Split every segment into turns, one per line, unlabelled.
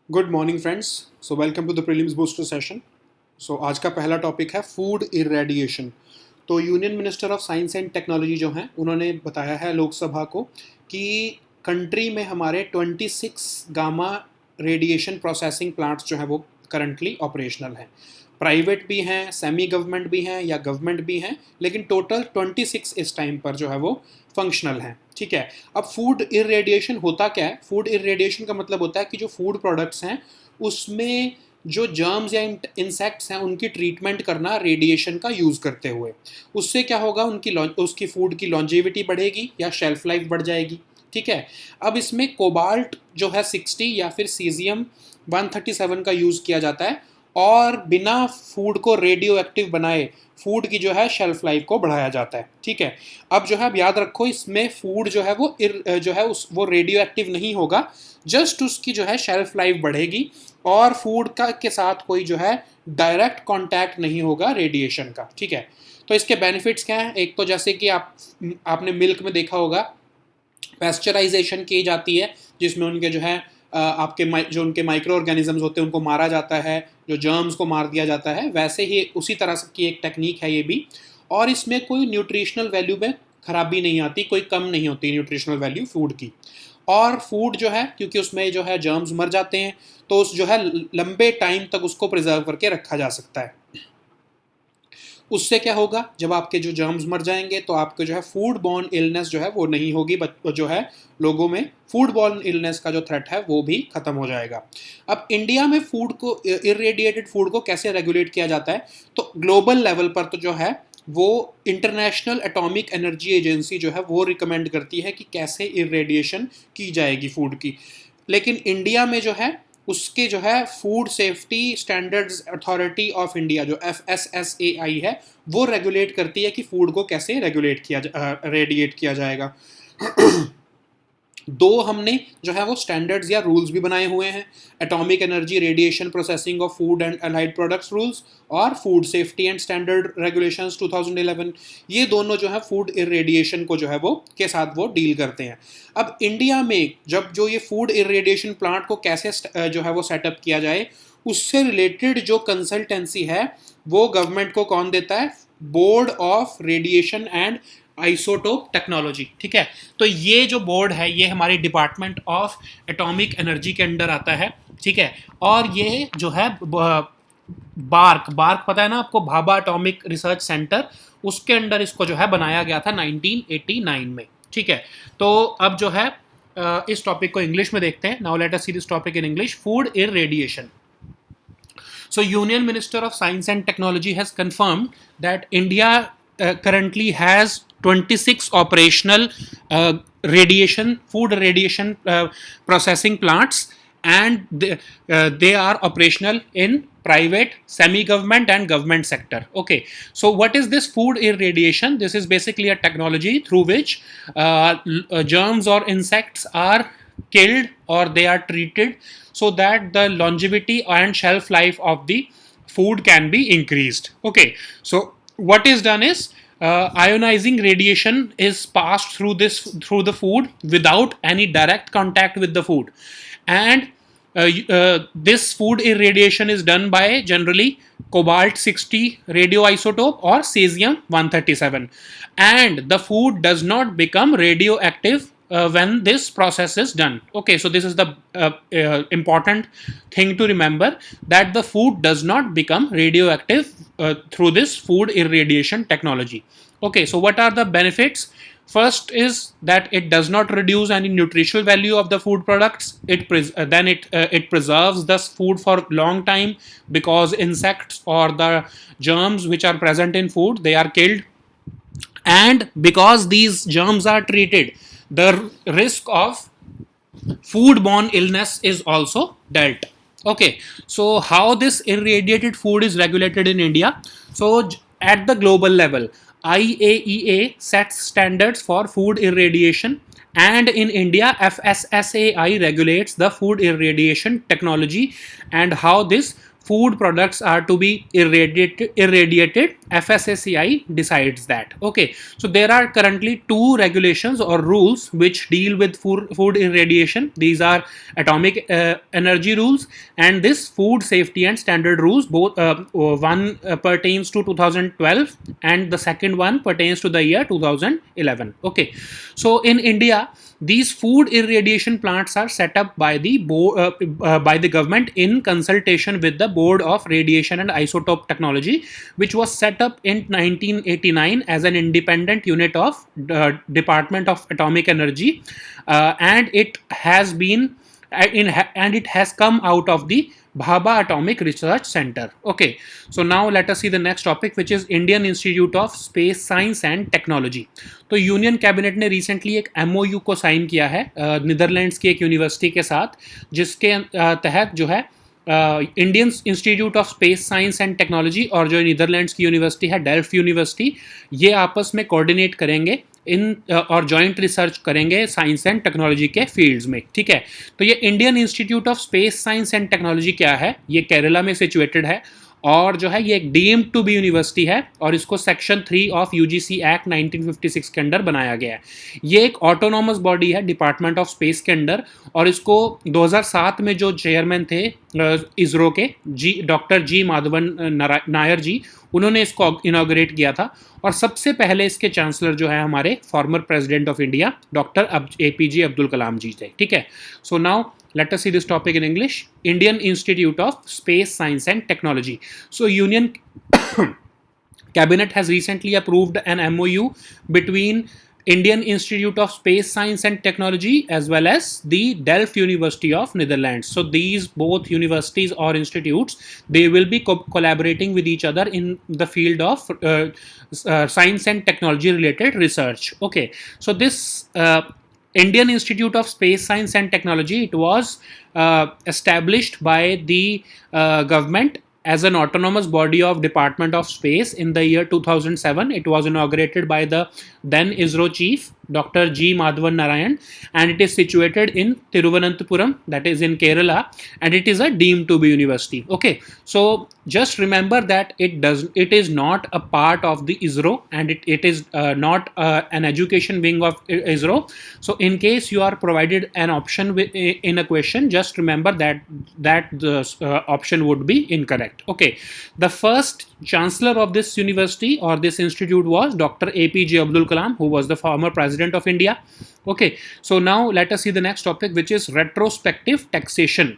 Good morning friends. So welcome to the prelims booster session. So आज का पहला topic है फूड इरेडिएशन। तो union minister of science and technology जो हैं उन्होंने बताया है लोकसभा को कि कंट्री में हमारे 26 गामा रेडिएशन प्रोसेसिंग प्लांट्स जो हैं वो करंटली ऑपरेशनल हैं। प्राइवेट भी हैं, सेमी गवर्नमेंट भी हैं या गवर्नमेंट भी हैं, लेकिन टोटल 26 इस टाइम पर जो है वो फंक्शनल हैं। ठीक है। अब फूड इरेडिएशन होता क्या है? फूड इरेडिएशन का मतलब होता है कि जो फूड प्रोडक्ट्स हैं उसमें जो जर्म्स या इंसेक्ट्स हैं उनकी ट्रीटमेंट करना रेडिएशन का यूज़ करते हुए। उससे क्या होगा, उसकी फूड की लॉन्जेविटी बढ़ेगी या शेल्फ लाइफ बढ़ जाएगी। ठीक है। अब इसमें कोबाल्ट जो है 60 या फिर सीजियम 137 का यूज़ किया जाता है और बिना फूड को रेडियो एक्टिव बनाए फूड की जो है शेल्फ लाइफ को बढ़ाया जाता है। ठीक है। अब जो है अब याद रखो, इसमें फूड जो है वो जो है वो रेडियो एक्टिव नहीं होगा, जस्ट उसकी जो है शेल्फ लाइफ बढ़ेगी और फूड का के साथ कोई जो है डायरेक्ट कांटेक्ट नहीं होगा रेडिएशन का। ठीक है। तो इसके बेनिफिट्स क्या हैं? एक तो जैसे कि आपने मिल्क में देखा होगा पेस्चराइजेशन की जाती है, जिसमें उनके जो है आपके जो उनके माइक्रो ऑर्गेनिजम्स होते हैं उनको मारा जाता है, जो जर्म्स को मार दिया जाता है। वैसे ही उसी तरह की एक टेक्निक है ये भी, और इसमें कोई न्यूट्रिशनल वैल्यू में खराबी नहीं आती, कोई कम नहीं होती न्यूट्रिशनल वैल्यू फूड की। और फूड जो है क्योंकि उसमें जो है जर्म्स मर जाते हैं तो उस जो है लंबे टाइम तक उसको प्रिजर्व करके रखा जा सकता है। उससे क्या होगा, जब आपके जो जर्म्स मर जाएंगे तो आपके जो है फूड बॉर्न इलनेस जो है वो नहीं होगी, जो है लोगों में फूड बॉर्न इलनेस का जो थ्रेट है वो भी खत्म हो जाएगा। अब इंडिया में फूड को, इरेडिएटेड फूड को कैसे रेगुलेट किया जाता है? तो ग्लोबल लेवल पर तो जो है वो इंटरनेशनल एटॉमिक एनर्जी एजेंसी जो है वो रिकमेंड करती है कि कैसे इरेडिएशन की जाएगी फूड की। लेकिन इंडिया में जो है उसके जो है food safety standards authority of India जो FSSAI है वो रेगुलेट करती है कि फूड को कैसे रेडिएट किया जाएगा। दो हमने जो है वो स्टैंडर्ड्स या रूल्स भी बनाए हुए हैं, atomic energy radiation processing of food and allied products rules और food safety and standard regulations 2011। ये दोनों जो है फूड इरेडिएशन को जो है वो के साथ वो डील करते हैं। अब इंडिया में जब जो ये फूड इरेडिएशन प्लांट को कैसे जो है वो सेटअप किया जाए, उससे रिलेटेड जो कंसल्टेंसी है वो गवर्नमेंट को कौन देता है? Board of radiation and isotope technology. ठीक है। तो ये जो बोर्ड है ये हमारे डिपार्टमेंट ऑफ एटॉमिक एनर्जी के अंडर आता है। ठीक है। और ये जो है बार्क बार्क पता है ना आपको, भाभा एटॉमिक रिसर्च सेंटर, उसके अंडर इसको जो है बनाया गया था 1989 में। ठीक है। तो अब जो है इस टॉपिक को इंग्लिश में देखते हैं। Now let us see this topic in English. Food irradiation. So, Union Minister of Science and Technology has confirmed that India currently has 26 operational food radiation processing plants, and they are operational in private, semi-government and government sector. Okay, so what is this food irradiation? This is basically a technology through which germs or insects are killed or they are treated so that the longevity and shelf life of the food can be increased. Okay, so what is done is ionizing radiation is passed through the food without any direct contact with the food, and this food irradiation is done by generally cobalt 60 radioisotope or cesium 137, and the food does not become radioactive when this process is done. Okay, so this is the important thing to remember, that the food does not become radioactive through this food irradiation technology. Okay, so what are the benefits? First is that it does not reduce any nutritional value of the food products. It preserves the food for long time, because insects or the germs which are present in food, they are killed, and because these germs are treated, the risk of foodborne illness is also dealt. Okay, so how this irradiated food is regulated in India? So at the global level, IAEA sets standards for food irradiation, and in India FSSAI regulates the food irradiation technology and how this food products are to be irradiated. FSSAI decides that. Okay, so there are currently two regulations or rules which deal with food irradiation. These are atomic energy rules and this food safety and standard rules. Both one pertains to 2012 and the second one pertains to the year 2011. Okay, so in India, these food irradiation plants are set up by the by the government in consultation with the Board of Radiation and Isotope Technology, which was set up in 1989 as an independent unit of Department of Atomic Energy, and it has been and it has come out of the Bhabha Atomic Research Center. Okay, so now let us see the next topic, which is Indian Institute of Space Science and Technology. तो union cabinet ने recently एक MOU को sign किया है Netherlands की एक university के साथ, जिसके तहत जो है Indian institute of space science and technology और जो नीदरलैंड्स की यूनिवर्सिटी है डेल्फ यूनिवर्सिटी, ये आपस में कोऑर्डिनेट करेंगे इन और जॉइंट रिसर्च करेंगे साइंस एंड टेक्नोलॉजी के फील्ड्स में. ठीक है, तो ये Indian institute of space science and technology क्या है, ये केरला में सिचुएटेड है और जो है ये एक डीम्ड टू बी यूनिवर्सिटी है और इसको सेक्शन 3 ऑफ यूजीसी एक्ट 1956 के अंडर बनाया गया है. ये एक ऑटोनॉमस बॉडी है डिपार्टमेंट ऑफ स्पेस के अंडर और इसको 2007 में जो चेयरमैन थे इसरो के डॉक्टर जी माधवन नायर जी, उन्होंने इसको इनॉग्रेट किया था और सबसे पहले इसके चांसलर जो है हमारे former president of India doctor APJ Abdul Kalam ji थे. ठीक है, so now let us see this topic in English. Indian Institute of Space Science and Technology. So Union Cabinet has recently approved an MOU between Indian Institute of Space Science and Technology as well as the Delft University of Netherlands. So these both universities or institutes, they will be collaborating with each other in the field of science and technology related research. Okay, so this Indian Institute of Space Science and Technology, it was established by the government as an autonomous body of Department of Space in the year 2007. It was inaugurated by the then ISRO chief Dr. G. Madhavan Narayan, and it is situated in Thiruvananthapuram, that is in Kerala, and it is a deemed to be university. Okay, so just remember that it is not a part of the ISRO, and it is not an education wing of ISRO. So in case you are provided an option in a question, just remember that the option would be incorrect. Okay, the first chancellor of this university or this institute was Dr. APJ Abdul Kalam, who was the former president of India. Okay, so now let us see the next topic, which is retrospective taxation.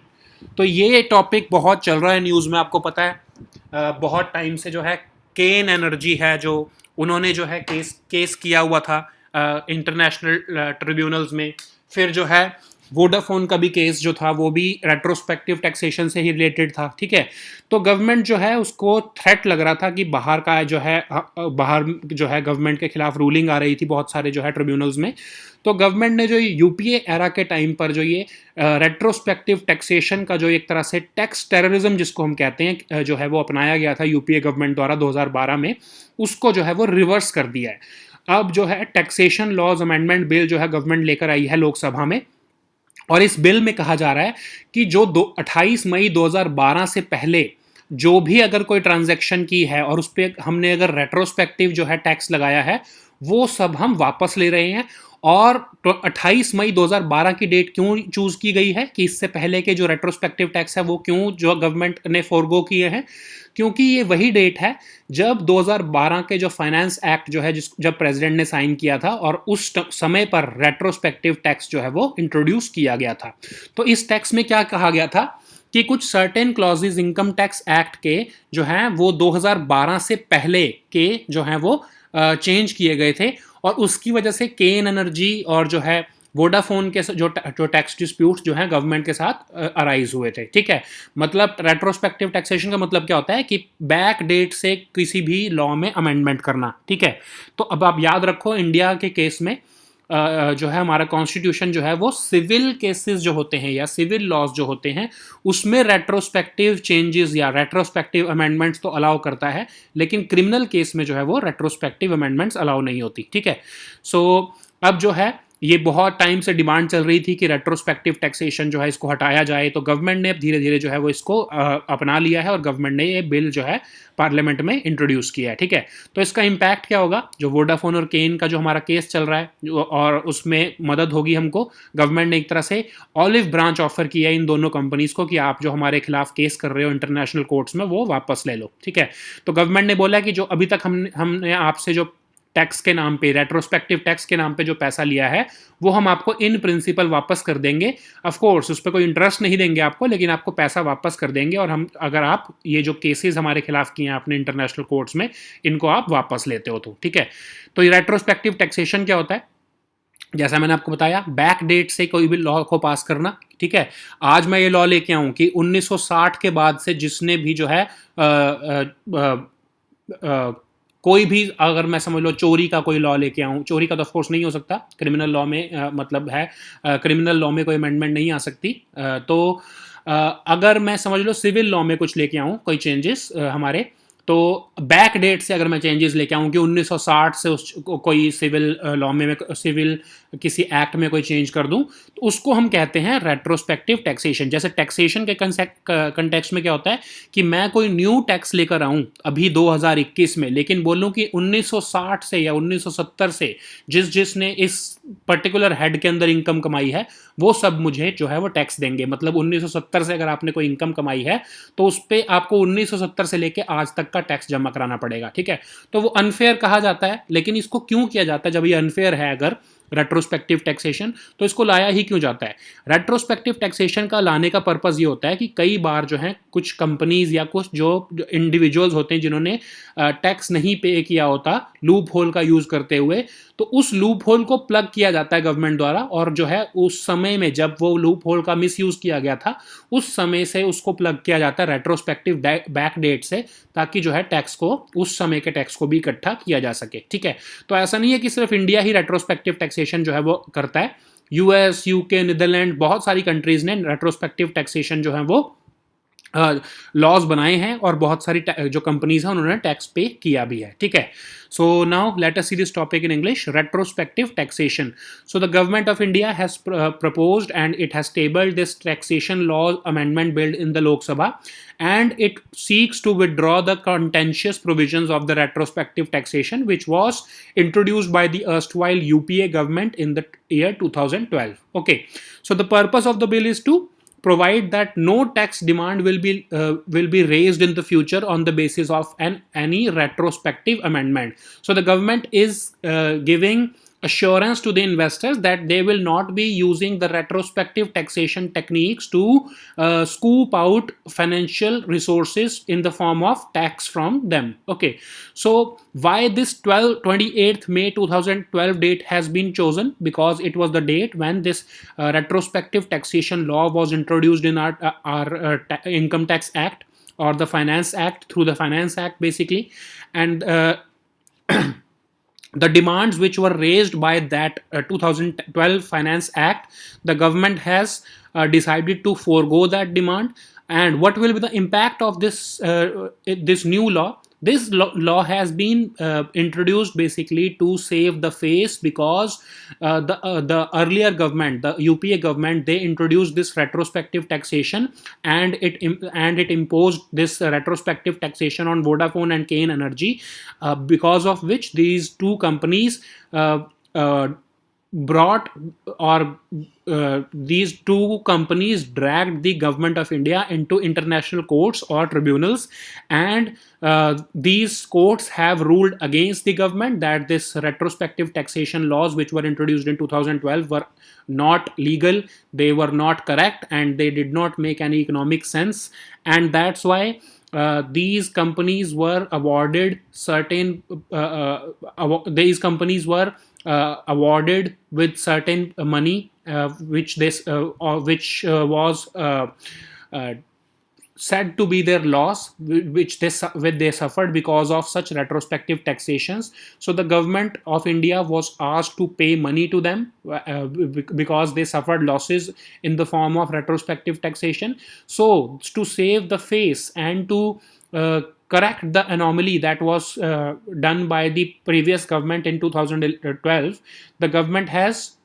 तो ये topic बहुत चल रहा है news में, आपको पता है बहुत टाइम से जो है केन एनर्जी है जो उन्होंने जो है केस किया हुआ था इंटरनेशनल ट्रिब्यूनल्स में. फिर जो है वोडाफोन का भी केस जो था वो भी रेट्रोस्पेक्टिव टैक्सेशन से ही रिलेटेड था. ठीक है, तो गवर्नमेंट जो है उसको थ्रेट लग रहा था कि बाहर जो है गवर्नमेंट के खिलाफ रूलिंग आ रही थी बहुत सारे जो है ट्रिब्यूनल्स में. तो गवर्नमेंट ने जो यूपीए एरा के टाइम पर जो ये रेट्रोस्पेक्टिव टैक्सेशन का जो एक तरह से टैक्स टेररिज्म जिसको हम कहते हैं जो है वो अपनाया गया था यूपीए गवर्नमेंट द्वारा 2012 में, उसको जो है वो रिवर्स कर दिया है. अब जो है टैक्सेशन लॉज अमेंडमेंट बिल जो है गवर्नमेंट लेकर आई है लोकसभा में, और इस बिल में कहा जा रहा है कि जो 28 मई 2012 से पहले जो भी अगर कोई ट्रांजैक्शन की है और उस पर हमने अगर रेट्रोस्पेक्टिव जो है टैक्स लगाया है वो सब हम वापस ले रहे हैं. और 28 मई 2012 की डेट क्यों चूज की गई है कि इससे पहले के जो रेट्रोस्पेक्टिव टैक्स है वो क्यों जो गवर्नमेंट ने फोरगो किए हैं, क्योंकि ये वही डेट है जब 2012 के जो फाइनेंस एक्ट जो है जब प्रेसिडेंट ने साइन किया था और उस समय पर रेट्रोस्पेक्टिव टैक्स जो है वो इंट्रोड्यूस किया गया था. तो इस टैक्स में क्या कहा गया था कि कुछ certain clauses income tax act के जो हैं वो 2012 से पहले के जो हैं वो चेंज किए गए थे और उसकी वजह से केन एनर्जी और जो है वोडाफोन के जो टैक्स डिस्प्यूट्स जो हैं गवर्नमेंट के साथ अराइज हुए थे. ठीक है, मतलब रेट्रोस्पेक्टिव टैक्सेशन का मतलब क्या होता है कि बैक डेट से किसी भी लॉ में अमेंडमेंट करना. ठीक है, तो अब आप याद रखो इंडिया के केस में जो है हमारा कॉन्स्टिट्यूशन जो है वो सिविल केसेस जो होते हैं या सिविल लॉज जो होते हैं उसमें रेट्रोस्पेक्टिव चेंजेस या रेट्रोस्पेक्टिव अमेंडमेंट्स तो अलाउ करता है, लेकिन क्रिमिनल केस में जो है वो रेट्रोस्पेक्टिव अमेंडमेंट्स अलाउ नहीं होती. ठीक है, सो अब जो है ये बहुत टाइम से डिमांड चल रही थी कि रेट्रोस्पेक्टिव टैक्सेशन जो है इसको हटाया जाए, तो गवर्नमेंट ने अब धीरे धीरे जो है वो इसको अपना लिया है और गवर्नमेंट ने ये बिल जो है पार्लियामेंट में इंट्रोड्यूस किया है, ठीक है। तो इसका इम्पैक्ट क्या होगा, जो वोडाफोन और केन का जो हमारा केस चल रहा है और उसमें मदद होगी हमको। गवर्नमेंट ने एक तरह से ऑलिव ब्रांच ऑफर किया है इन दोनों कंपनीज को कि आप जो हमारे खिलाफ केस कर रहे हो इंटरनेशनल कोर्ट्स में वो वापस ले लो, ठीक है। तो गवर्नमेंट ने बोला कि जो अभी तक हमने आपसे जो टैक्स के नाम पे, रेट्रोस्पेक्टिव टैक्स के नाम पे जो पैसा लिया है वो हम आपको इन प्रिंसिपल वापस कर देंगे। ऑफ कोर्स उस पर कोई इंटरेस्ट नहीं देंगे आपको, लेकिन आपको पैसा वापस कर देंगे। और हम, अगर आप ये जो केसेस हमारे खिलाफ किए हैं आपने इंटरनेशनल कोर्ट्स में, इनको आप वापस लेते हो तो, ठीक है। तो ये रेट्रोस्पेक्टिव टैक्सेशन क्या होता है, जैसा मैंने आपको बताया, बैक डेट से कोई भी लॉ को पास करना, ठीक है। आज मैं ये लॉ लेके आऊं कि 1960 के बाद से जिसने भी जो है कोई भी, अगर मैं समझ लो चोरी का कोई लॉ लेके आऊँ, चोरी का तो ऑफकोर्स नहीं हो सकता, क्रिमिनल लॉ में मतलब है, क्रिमिनल लॉ में कोई अमेंडमेंट नहीं आ सकती। तो अगर मैं समझ लो सिविल लॉ में कुछ लेके आऊँ कोई चेंजेस हमारे, तो बैक डेट से अगर मैं चेंजेस लेके आऊँ कि 1960 से उस कोई सिविल लॉ में सिविल किसी एक्ट में कोई चेंज कर दूं, तो उसको हम कहते हैं रेट्रोस्पेक्टिव टैक्सेशन। जैसे टैक्सेशन के कंटेक्स्ट में क्या होता है कि मैं कोई न्यू टैक्स लेकर आऊं अभी 2021 में, लेकिन बोलूं कि 1960 से या 1970 से जिसने इस पर्टिकुलर हेड के अंदर इनकम कमाई है वो सब मुझे जो है वो टैक्स देंगे। मतलब 1970 से अगर आपने कोई इनकम कमाई है तो उस पर आपको 1970 से लेके आज तक का टैक्स जमा कराना पड़ेगा, ठीक है। तो वो अनफेयर कहा जाता है, लेकिन इसको क्यों किया जाता है जब ये अनफेयर है अगर रेट्रोस्पेक्टिव टैक्सेशन, तो इसको लाया ही क्यों जाता है। रेट्रोस्पेक्टिव टैक्सेशन का लाने का पर्पस ये होता है कि कई बार जो है कुछ कंपनीज या कुछ जो इंडिविजुअल्स होते हैं जिन्होंने टैक्स नहीं पे किया होता लूप होल का यूज करते हुए, तो उस लूप होल को प्लग किया जाता है गवर्नमेंट द्वारा, और जो है उस समय में जब वो लूप होल का मिस यूज किया गया था उस समय से उसको प्लग किया जाता है रेट्रोस्पेक्टिव बैक डेट से, ताकि जो है टैक्स को, उस समय के टैक्स को भी इकट्ठा किया जा सके, ठीक है। तो ऐसा नहीं है कि सिर्फ इंडिया ही रेट्रोस्पेक्टिव टैक्सेशन जो है वो करता है। यूएस, यूके, नीदरलैंड, बहुत सारी कंट्रीज ने रेट्रोस्पेक्टिव टैक्सेशन जो है वो लॉज बनाए हैं और बहुत सारी जो कंपनीज हैं उन्होंने टैक्स पे किया भी है, ठीक है। So now let us see this topic in English, retrospective taxation. So the government of India has proposed and it has tabled this taxation law amendment bill in the Lok Sabha, and it seeks to withdraw the contentious provisions of the retrospective taxation which was introduced by the erstwhile UPA government in the year 2012. Okay, so the purpose of the bill is to provide that no tax demand will be raised in the future on the basis of any retrospective amendment. So the government is giving assurance to the investors that they will not be using the retrospective taxation techniques to scoop out financial resources in the form of tax from them. Okay, so why this 28th May 2012 date has been chosen? Because it was the date when this retrospective taxation law was introduced in our Income Tax Act, or the Finance Act, through the Finance Act basically. And the demands which were raised by that 2012 Finance Act, the government has decided to forego that demand. And what will be the impact of this new law? This law has been introduced basically to save the face, because the earlier government, the UPA government, they introduced this retrospective taxation, and it imposed this retrospective taxation on Vodafone and Kane Energy, because of which these two companies brought, or these two companies dragged the government of India into international courts or tribunals, and these courts have ruled against the government that this retrospective taxation laws which were introduced in 2012 were not legal, they were not correct, and they did not make any economic sense. And that's why these companies were awarded certain awarded with certain money, which was said to be their loss, which they suffered because of such retrospective taxations. So the government of India was asked to pay money to them because they suffered losses in the form of retrospective taxation. So to save the face and to correct the anomaly that was done by the previous government in 2012, the government has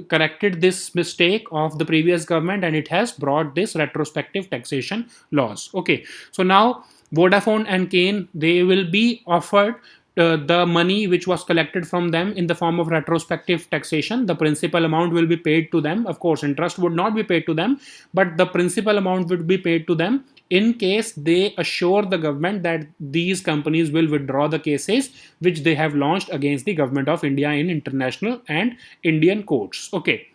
corrected this mistake of the previous government, and it has brought this retrospective taxation laws. Okay, so now Vodafone and Kane, they will be offered the money which was collected from them in the form of retrospective taxation. The principal amount will be paid to them. Of course, interest would not be paid to them, but the principal amount would be paid to them in case they assure the government that these companies will withdraw the cases which they have launched against the government of India in international and Indian courts. Okay.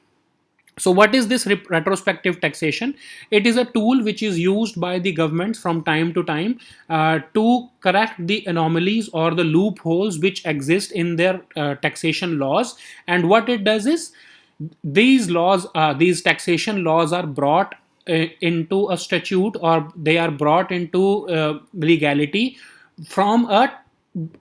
So what is this retrospective taxation? It is a tool which is used by the governments from time to time to correct the anomalies or the loopholes which exist in their taxation laws. And what it does is, these taxation laws are brought into a statute, or they are brought into legality from a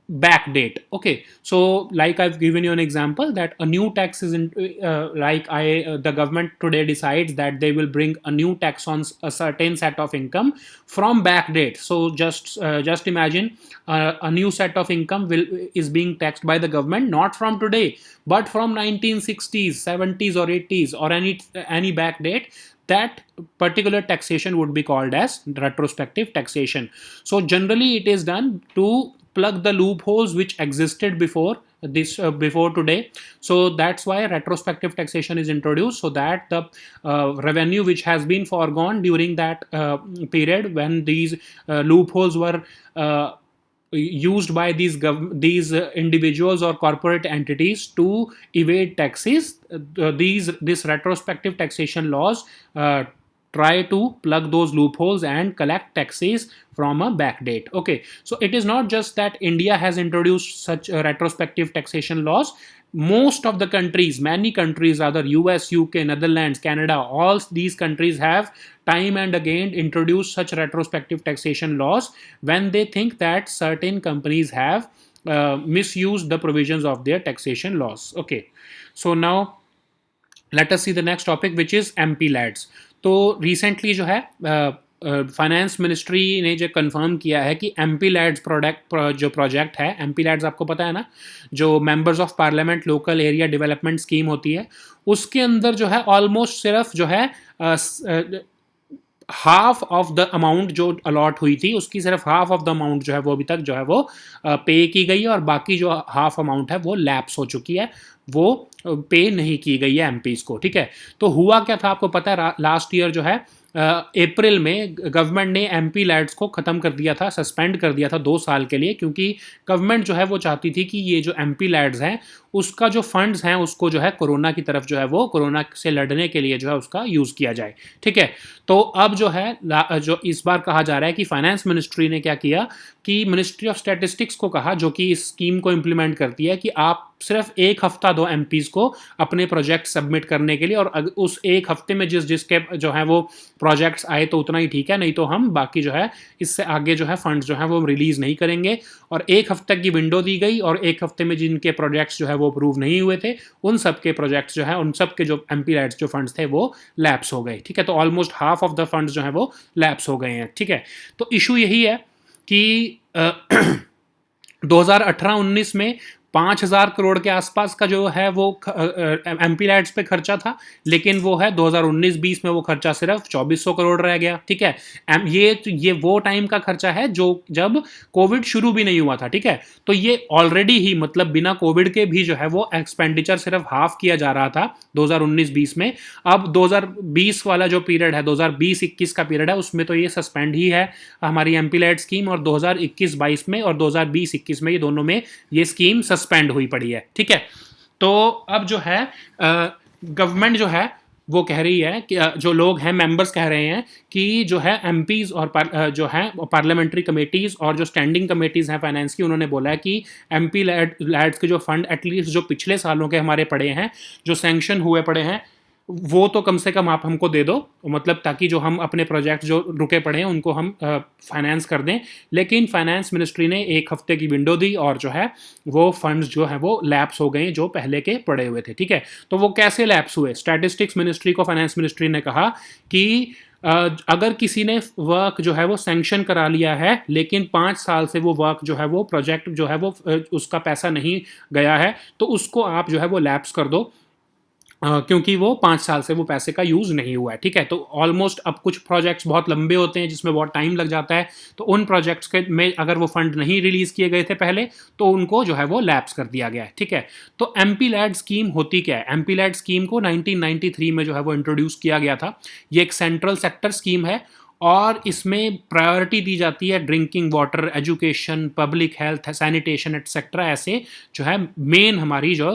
back date. Okay, so like I've given you an example that a new tax is in, the government today decides that they will bring a new tax on a certain set of income from back date. So just imagine a new set of income is being taxed by the government not from today but from 1960s, 70s or 80s or any back date. That particular taxation would be called as retrospective taxation. So generally it is done to plug the loopholes which existed before today. So that's why retrospective taxation is introduced, so that the revenue which has been foregone during that period when these loopholes were used by these individuals or corporate entities to evade taxes, this retrospective taxation laws try to plug those loopholes and collect taxes from a back date. Okay, so it is not just that India has introduced such retrospective taxation laws. Most of the countries, many countries, rather US, UK, Netherlands, Canada, all these countries have time and again introduced such retrospective taxation laws when they think that certain companies have misused the provisions of their taxation laws. Okay, so now let us see the next topic, which is MP LADs. तो recently जो है finance ministry ने जो confirm किया है कि MP lads जो project है, एमपी लैड्स आपको पता है ना, जो members of parliament local area development scheme होती है, उसके अंदर जो है ऑलमोस्ट सिर्फ जो है हाफ ऑफ द अमाउंट जो अलॉट हुई थी उसकी सिर्फ हाफ ऑफ द अमाउंट जो है वो अभी तक जो है वो पे की गई है, और बाकी जो हाफ अमाउंट है वो लैप्स हो चुकी है, वो पे नहीं की गई है एमपीज को. ठीक है, तो हुआ क्या था आपको पता है, लास्ट ईयर जो है अप्रैल में गवर्नमेंट ने एमपी लैड्स को ख़त्म कर दिया था, सस्पेंड कर दिया था 2 साल के लिए, क्योंकि गवर्नमेंट जो है वो चाहती थी कि ये जो एमपी लैड्स हैं उसका जो फंड्स हैं उसको जो है कोरोना की तरफ जो है वो कोरोना से लड़ने के लिए जो है उसका यूज़ किया जाए. ठीक है, तो अब जो है जो इस बार कहा जा रहा है कि फाइनेंस मिनिस्ट्री ने क्या किया कि मिनिस्ट्री ऑफ स्टैटिस्टिक्स को कहा, जो कि इस स्कीम को इम्प्लीमेंट करती है, कि आप सिर्फ 1 हफ्ता दो एमपीज को अपने प्रोजेक्ट सबमिट करने के लिए, और उस 1 हफ्ते में जिसके जो है वो प्रोजेक्ट्स आए तो उतना ही ठीक है, नहीं तो हम बाकी जो है इससे आगे जो है फंड्स जो है वो रिलीज़ नहीं करेंगे. और 1 हफ्ते की विंडो दी गई, और 1 हफ्ते में जिनके प्रोजेक्ट्स जो है वो अप्रूव नहीं हुए थे उन सब के प्रोजेक्ट्स जो है, उन सब के जो एमपी लैड्स जो फंड्स थे वो लैप्स हो गए. ठीक है, तो almost half of the funds जो है वो लैप्स हो गए हैं. ठीक है, तो इशू यही है कि 2018-19 में 5,000 करोड़ के आसपास का जो है वो एमपी लैड्स पे खर्चा था, लेकिन वो है 2019-20 में वो खर्चा सिर्फ 2,400 करोड़ रह गया. ठीक है, ये वो टाइम का खर्चा है जो जब कोविड शुरू भी नहीं हुआ था. ठीक है, तो ये ऑलरेडी ही मतलब बिना कोविड के भी जो है वो एक्सपेंडिचर सिर्फ हाफ किया जा रहा था 2019-20 में. अब 2020 वाला जो पीरियड है, 2020-21 का पीरियड है, उसमें तो ये सस्पेंड ही है हमारी एमपी लैड स्कीम, और 2021-22 में और 2020-21 में ये दोनों में ये स्कीम सस्पेंड हुई पड़ी है. ठीक है, तो अब जो है गवर्नमेंट जो है वो कह रही है कि जो लोग हैं मेंबर्स कह रहे हैं कि जो है एमपीज और जो है पार्लियामेंट्री कमेटीज़ और जो स्टैंडिंग कमेटीज़ हैं फाइनेंस की, उन्होंने बोला है कि एमपी लैड्स के जो फंड एटलीस्ट जो पिछले सालों के हमारे पड़े हैं, जो सैंक्शन हुए पड़े हैं, वो तो कम से कम आप हमको दे दो, मतलब ताकि जो हम अपने प्रोजेक्ट जो रुके पड़े हैं उनको हम फाइनेंस कर दें. लेकिन फाइनेंस मिनिस्ट्री ने 1 हफ्ते की विंडो दी और जो है वो फंड्स जो है वो लैप्स हो गए जो पहले के पड़े हुए थे. ठीक है, तो वो कैसे लैप्स हुए? स्टैटिस्टिक्स मिनिस्ट्री को फाइनेंस मिनिस्ट्री ने कहा कि अगर किसी ने वर्क जो है वो सैंक्शन करा लिया है लेकिन 5 साल से वो वर्क जो है वो प्रोजेक्ट जो है वो उसका पैसा नहीं गया है, तो उसको आप जो है वो लैप्स कर दो. क्योंकि वो 5 साल से वो पैसे का यूज़ नहीं हुआ है, ठीक है। तो ऑलमोस्ट अब कुछ प्रोजेक्ट्स बहुत लंबे होते हैं जिसमें बहुत टाइम लग जाता है, तो उन प्रोजेक्ट्स के में अगर वो फंड नहीं रिलीज़ किए गए थे पहले, तो उनको जो है वो लैप्स कर दिया गया है, ठीक है। तो एमपी लैड स्कीम होती क्या है? एमपी लैड स्कीम को 1993 में जो है वो इंट्रोड्यूस किया गया था। ये एक सेंट्रल सेक्टर स्कीम है और इसमें प्रायोरिटी दी जाती है drinking water, education, public health, sanitation etcetera, ऐसे जो है मेन हमारी जो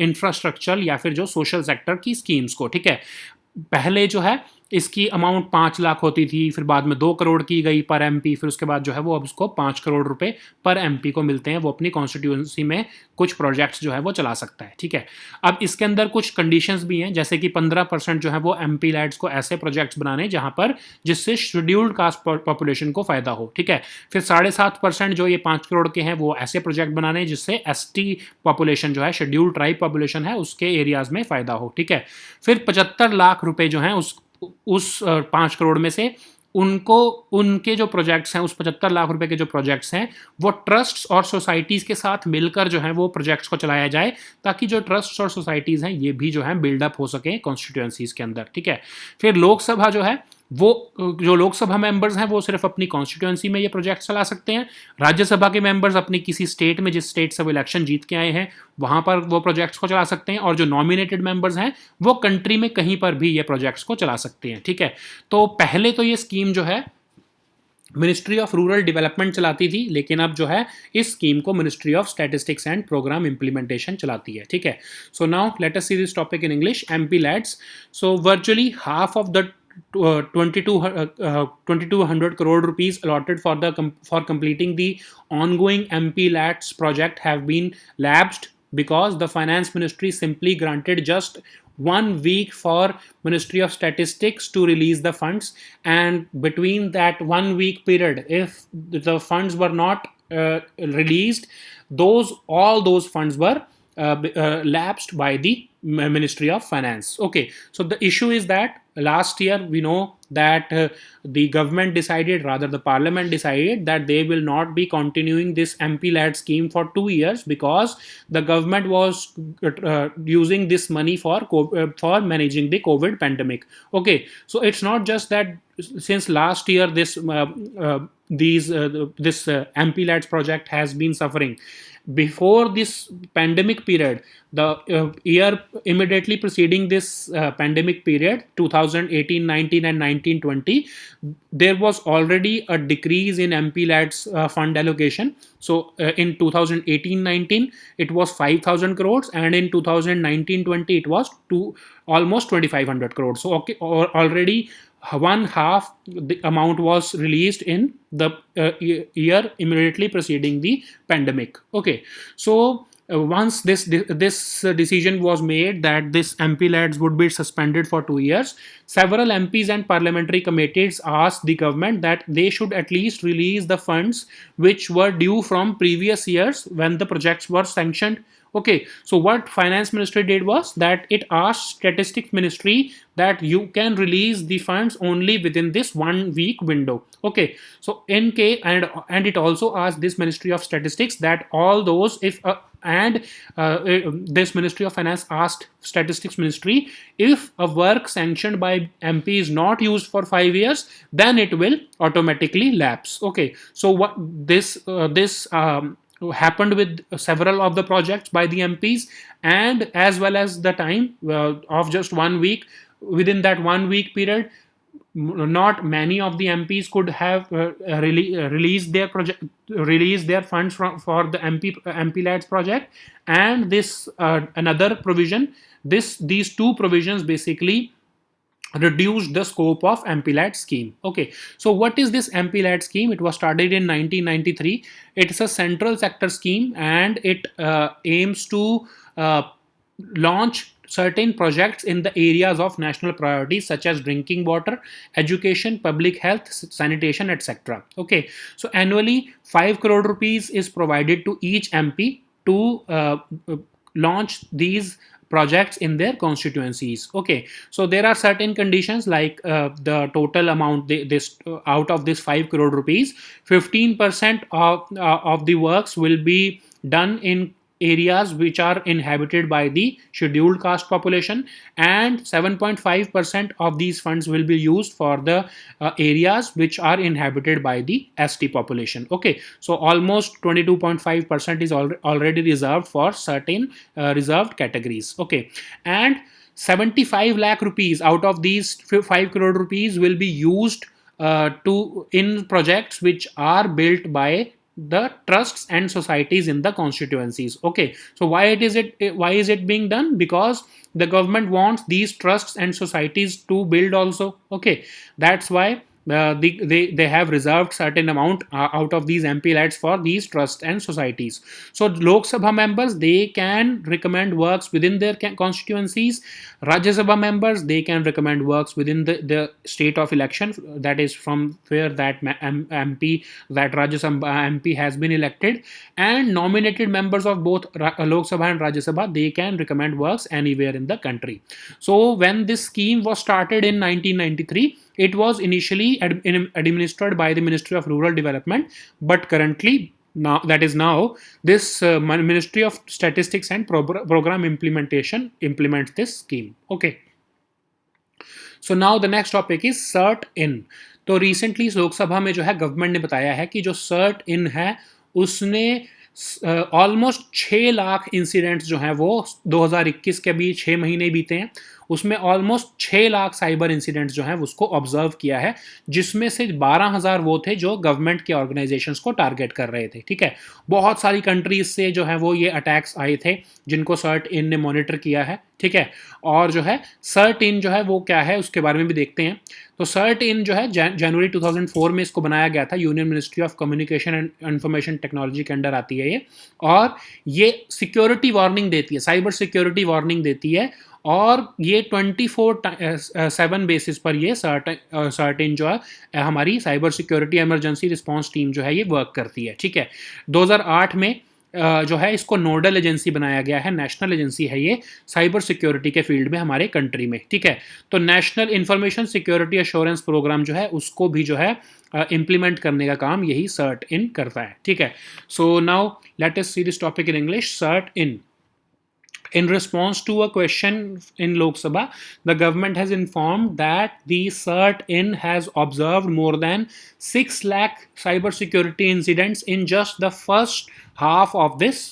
इंफ्रास्ट्रक्चर या फिर जो सोशल सेक्टर की स्कीम्स को, ठीक है। पहले जो है इसकी अमाउंट 5 लाख होती थी, फिर बाद में 2 करोड़ की गई पर एमपी, फिर उसके बाद जो है वो अब उसको 5 करोड़ रुपए पर एमपी को मिलते हैं, वो अपनी कॉन्स्टिट्यूंसी में कुछ प्रोजेक्ट्स जो है वो चला सकता है, ठीक है। अब इसके अंदर कुछ कंडीशंस भी हैं, जैसे कि 15% जो है वो एमपी लैड्स को ऐसे प्रोजेक्ट्स बनाने जहां पर जिससे शेड्यूल्ड कास्ट पॉपुलेशन को फायदा हो, ठीक है। फिर 7.5% जो ये 5 करोड़ के हैं वो ऐसे प्रोजेक्ट बनाने जिससे एसटी पॉपुलेशन जो है, शेड्यूल्ड ट्राइब पॉपुलेशन है, उसके एरियाज में फायदा हो, ठीक है। फिर 75 लाख रुपए जो हैं उस 5 करोड़ में से उनको, उनके जो प्रोजेक्ट्स हैं, उस 75 लाख रुपए के जो प्रोजेक्ट्स हैं, वो ट्रस्ट्स और सोसाइटीज़ के साथ मिलकर जो है वो प्रोजेक्ट्स को चलाया जाए, ताकि जो ट्रस्ट्स और सोसाइटीज़ हैं ये भी जो है बिल्डअप हो सके कॉन्स्टिट्यूएंसीज के अंदर, ठीक है। फिर लोकसभा जो है वो, जो लोकसभा मेंबर्स हैं वो सिर्फ अपनी कॉन्स्टिट्यूएंसी में ये प्रोजेक्ट चला सकते हैं। राज्यसभा के मेंबर्स अपनी किसी स्टेट में, जिस स्टेट से वो इलेक्शन जीत के आए हैं, वहां पर वो प्रोजेक्ट्स को चला सकते हैं, और जो नॉमिनेटेड मेंबर्स हैं वो कंट्री में कहीं पर भी ये प्रोजेक्ट्स को चला सकते हैं, ठीक है। तो पहले तो ये स्कीम जो है मिनिस्ट्री ऑफ रूरल डेवलपमेंट चलाती थी, लेकिन अब जो है इस स्कीम को ministry of statistics and programme implementation चलाती है, ठीक है। So now let us see this topic in English, MP LADS. So virtually half of the 2200 crore rupees allotted for completing the ongoing MP LATS project have been lapsed because the finance ministry simply granted just 1 week for Ministry of Statistics to release the funds, and between that 1 week period, if the funds were not released, all those funds were lapsed by the Ministry of Finance. Okay, so the issue is that last year we know that the government decided, rather the parliament decided, that they will not be continuing this MP lad scheme for 2 years because the government was using this money for managing the COVID pandemic. Okay, so it's not just that since last year this MP lads project has been suffering. Before this pandemic period, the year immediately preceding this pandemic period, 2018-19 and 19-20, there was already a decrease in MP LADS fund allocation. So in 2018-19 it was 5,000 crores, and in 2019-20 it was almost 2,500 crores. So okay, already one half the amount was released in the year immediately preceding the pandemic. Okay, so once this decision was made that this MP LADs would be suspended for 2 years, several MPs and parliamentary committees asked the government that they should at least release the funds which were due from previous years when the projects were sanctioned. Okay, so what finance ministry did was that it asked statistics ministry that you can release the funds only within this 1 week window. Okay, so in case, and it also asked this ministry of statistics that all those, if this ministry of finance asked statistics ministry, if a work sanctioned by MP is not used for 5 years, then it will automatically lapse. Okay, so what this happened with several of the projects by the MPs, and as well as the time of just 1 week. Within that 1 week period, not many of the MPs could have released their funds for the MP LADS project, and this another provision, these two provisions basically reduced the scope of MP LAD scheme. Okay, so what is this MP LAD scheme? It was started in 1993. It's a central sector scheme, and it aims to launch certain projects in the areas of national priorities such as drinking water, education, public health, sanitation, etc. Okay, so annually 5 crore rupees is provided to each MP to launch these projects in their constituencies. Okay, so there are certain conditions like the total amount, this out of this 5 crore rupees, 15% of the works will be done in areas which are inhabited by the scheduled caste population, and 7.5% of these funds will be used for the areas which are inhabited by the ST population. Okay, so almost 22.5% is already reserved for certain reserved categories. Okay, and 75 lakh rupees out of these 5 crore rupees will be used to in projects which are built by the trusts and societies in the constituencies. Okay, so why is it being done? Because the government wants these trusts and societies to build also. Okay, that's why they have reserved certain amount out of these MP lads for these trusts and societies. So Lok Sabha members, they can recommend works within their constituencies. Rajya Sabha members, they can recommend works within the state of election, that is from where that MP, that Rajya Sabha MP has been elected. And nominated members of both Lok Sabha and Rajya Sabha, they can recommend works anywhere in the country. So when this scheme was started in 1993, it was initially administered by the Ministry of Rural Development, but currently now this Ministry of Statistics and Program Implementation implements this scheme. Okay, so now the next topic is CERT in. तो recently Lok Sabha में जो है government ने बताया है कि जो CERT In है उसने ऑलमोस्ट 6 लाख इंसिडेंट्स जो हैं वो 2021 के अभी 6 महीने बीते हैं, उसमें ऑलमोस्ट 6 लाख साइबर इंसिडेंट्स जो हैं उसको ऑब्जर्व किया है, जिसमें से 12,000 वो थे जो गवर्नमेंट के ऑर्गेनाइजेशंस को टारगेट कर रहे थे. ठीक है, बहुत सारी कंट्रीज से जो है वो ये अटैक्स आए थे जिनको सर्ट इन ने मॉनिटर किया है. ठीक है, और जो है सर्ट इन जो है वो क्या है उसके बारे में भी देखते हैं. तो सर्ट इन जो है जनवरी 2004 में इसको बनाया गया था, union ministry of communication and information technology के अंडर आती है ये, और ये सिक्योरिटी वार्निंग देती है, साइबर सिक्योरिटी वार्निंग देती है, और ये 24/7 बेसिस पर ये सर्ट इन जो है हमारी cyber security emergency response team जो है ये वर्क करती है. ठीक है, 2008 में जो है इसको नोडल एजेंसी बनाया गया है, नेशनल एजेंसी है ये साइबर सिक्योरिटी के फील्ड में हमारे कंट्री में. ठीक है, तो national information security assurance programme जो है उसको भी जो है इम्प्लीमेंट करने का काम यही सर्ट इन करता है. ठीक है, so now let us see this topic in English. CERT In. In response to a question in Lok Sabha, the government has informed that the CERT-in has observed more than 6 lakh cybersecurity incidents in just the first half of this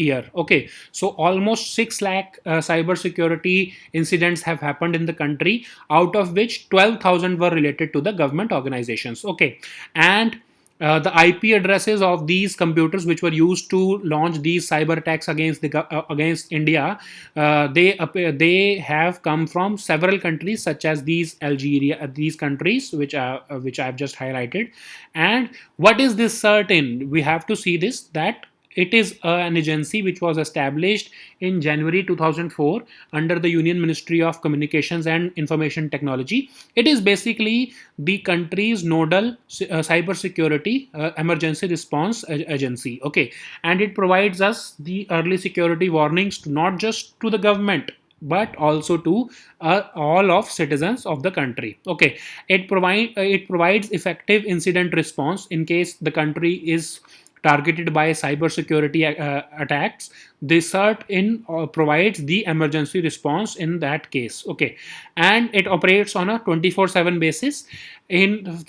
year. Okay, so almost 6 lakh cybersecurity incidents have happened in the country, out of which 12,000 were related to the government organizations. Okay, and the IP addresses of these computers which were used to launch these cyber attacks against India, they have come from several countries such as these countries which I have just highlighted. And what is this CERT in? We have to see this, that it is an agency which was established in January 2004 under the Union Ministry of Communications and Information Technology. It is basically the country's nodal cyber security emergency response agency. Okay, and it provides us the early security warnings to not just to the government but also to all of citizens of the country. Okay, it provides effective incident response in case the country is targeted by cybersecurity attacks. The CERT-in provides the emergency response in that case. Okay, and it operates on a 24/7 basis.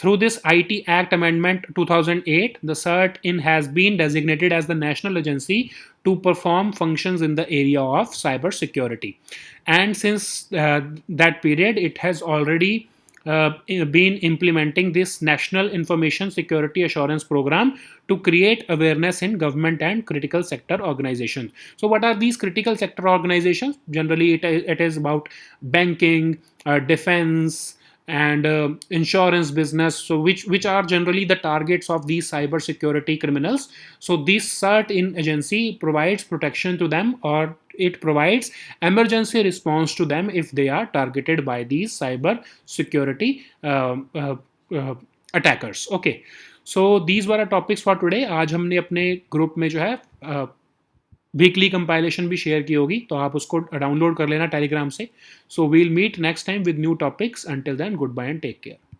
Through this IT Act Amendment 2008, the CERT-in has been designated as the national agency to perform functions in the area of cybersecurity. And since that period, it has already been implementing this National Information Security Assurance Program to create awareness in government and critical sector organizations. So what are these critical sector organizations? Generally, it is about banking, defense, and insurance business, so which are generally the targets of these cyber security criminals. So this CERT-in agency provides protection to them, or it provides emergency response to them if they are targeted by these cyber security attackers. Okay, so these were our topics for today. आज हमने अपने group में जो है weekly compilation भी share की होगी, तो आप उसको डाउनलोड कर लेना टेलीग्राम से. So we'll meet next time with new topics. Until then, good bye and take care.